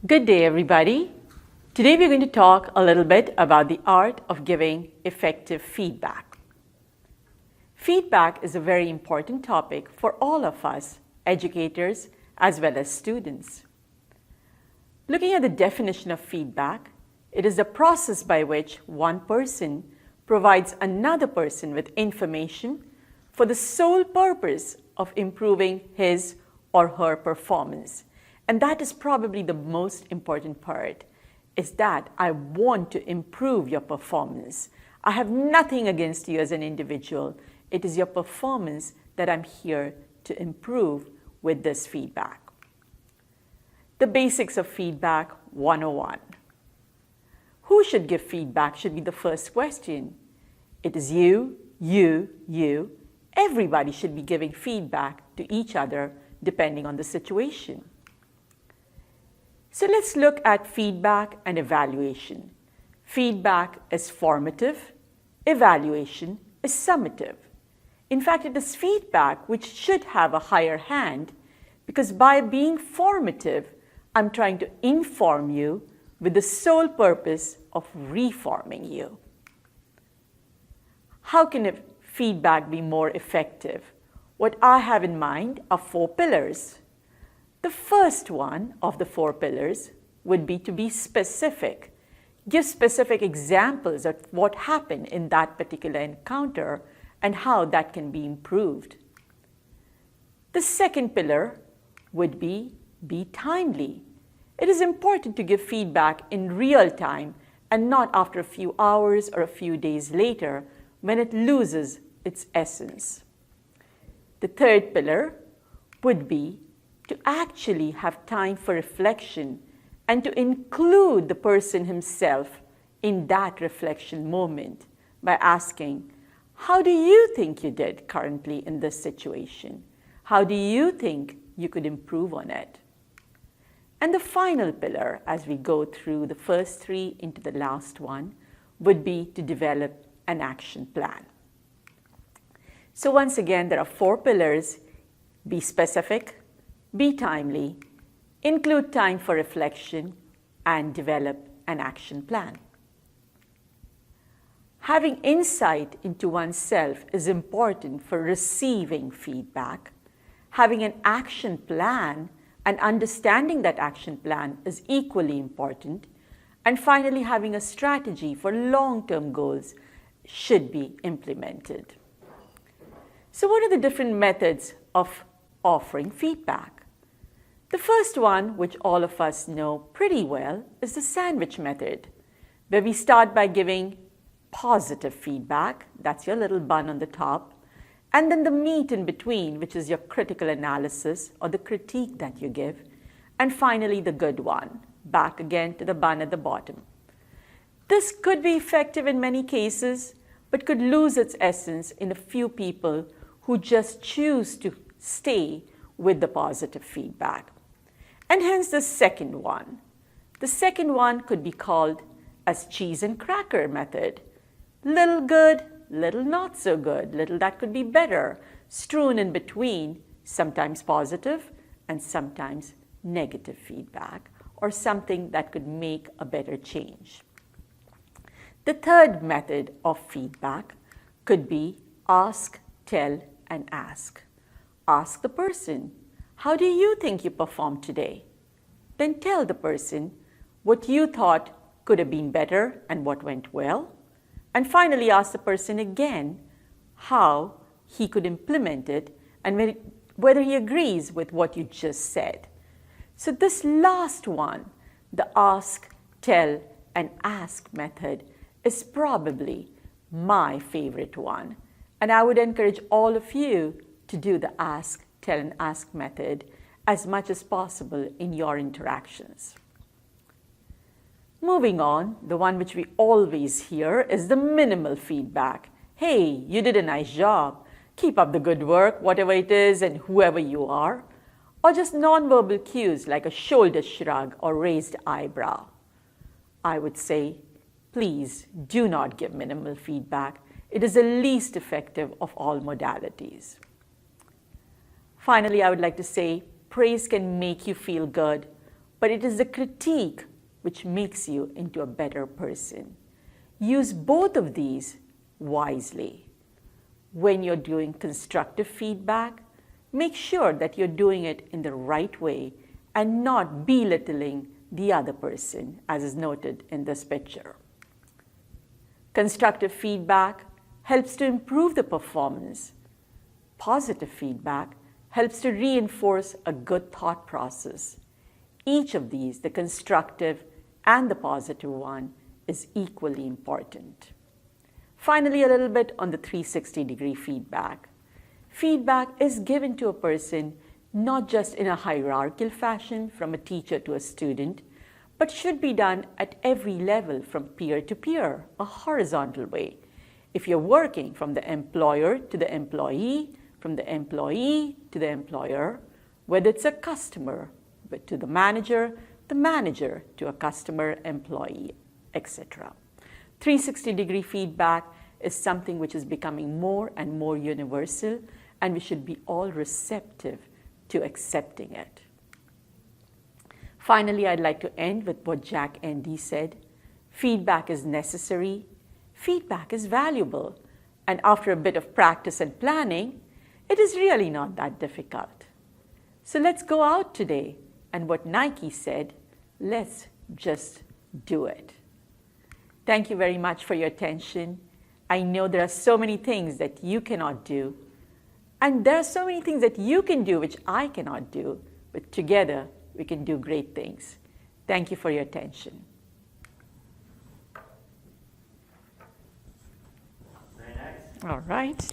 Good day, everybody. Today we're going to talk a little bit about the art of giving effective feedback. Feedback is a very important topic for all of us, educators as well as students. Looking at the definition of feedback, it is the process by which one person provides another person with information for the sole purpose of improving his or her performance. And that is probably the most important part, is that I want to improve your performance. I have nothing against you as an individual. It is your performance that I'm here to improve with this feedback. The basics of feedback 101. Who should give feedback should be the first question. It is you. Everybody should be giving feedback to each other depending on the situation. So let's look at feedback and evaluation. Feedback is formative, evaluation is summative. In fact, it is feedback which should have a higher hand, because by being formative, I'm trying to inform you with the sole purpose of reforming you. How can feedback be more effective? What I have in mind are 4 pillars. The first one of the 4 pillars would be to be specific. Give specific examples of what happened in that particular encounter and how that can be improved. The second pillar would be timely. It is important to give feedback in real time and not after a few hours or a few days later when it loses its essence. The third pillar would be to actually have time for reflection and to include the person himself in that reflection moment by asking, how do you think you did currently in this situation? How do you think you could improve on it? And the final pillar, as we go through the first 3 into the last one, would be to develop an action plan. So once again, there are 4 pillars. Be specific, be timely, include time for reflection, and develop an action plan. Having insight into oneself is important for receiving feedback. Having an action plan and understanding that action plan is equally important. And finally, having a strategy for long-term goals should be implemented. So what are the different methods of offering feedback? The first one, which all of us know pretty well, is the sandwich method, where we start by giving positive feedback, that's your little bun on the top, and then the meat in between, which is your critical analysis or the critique that you give, and finally the good one, back again to the bun at the bottom. This could be effective in many cases, but could lose its essence in a few people who just choose to stay with the positive feedback. And hence the second one. The second one could be called as cheese and cracker method. Little good, little not so good, little that could be better, strewn in between, sometimes positive and sometimes negative feedback, or something that could make a better change. The third method of feedback could be ask, tell, and ask. Ask the person, how do you think you performed today? Then tell the person what you thought could have been better and what went well. And finally, ask the person again how he could implement it and whether he agrees with what you just said. So this last one, the ask, tell, and ask method, is probably my favorite one. And I would encourage all of you to do the ask, tell, and ask method as much as possible in your interactions. Moving on, the one which we always hear is the minimal feedback. Hey, you did a nice job. Keep up the good work, whatever it is and whoever you are. Or just nonverbal cues like a shoulder shrug or raised eyebrow. I would say, please do not give minimal feedback. It is the least effective of all modalities. Finally, I would like to say praise can make you feel good, but it is the critique which makes you into a better person. Use both of these wisely. When you're doing constructive feedback, make sure that you're doing it in the right way and not belittling the other person, as is noted in this picture. Constructive feedback helps to improve the performance. Positive feedback helps to reinforce a good thought process. Each of these, the constructive and the positive one, is equally important. Finally, a little bit on the 360-degree feedback. Feedback is given to a person not just in a hierarchical fashion from a teacher to a student, but should be done at every level from peer to peer, a horizontal way. If you're working from the employer to the employee, from the employee to the employer, whether it's a customer to the manager to a customer, employee, etc. 360-degree feedback is something which is becoming more and more universal, and we should be all receptive to accepting it. Finally, I'd like to end with what Jack Endy said. Feedback is necessary, feedback is valuable, and after a bit of practice and planning, it is really not that difficult. So let's go out today, and what Nike said, let's just do it. Thank you very much for your attention. I know there are so many things that you cannot do, and there are so many things that you can do which I cannot do, but together we can do great things. Thank you for your attention. Very nice. All right.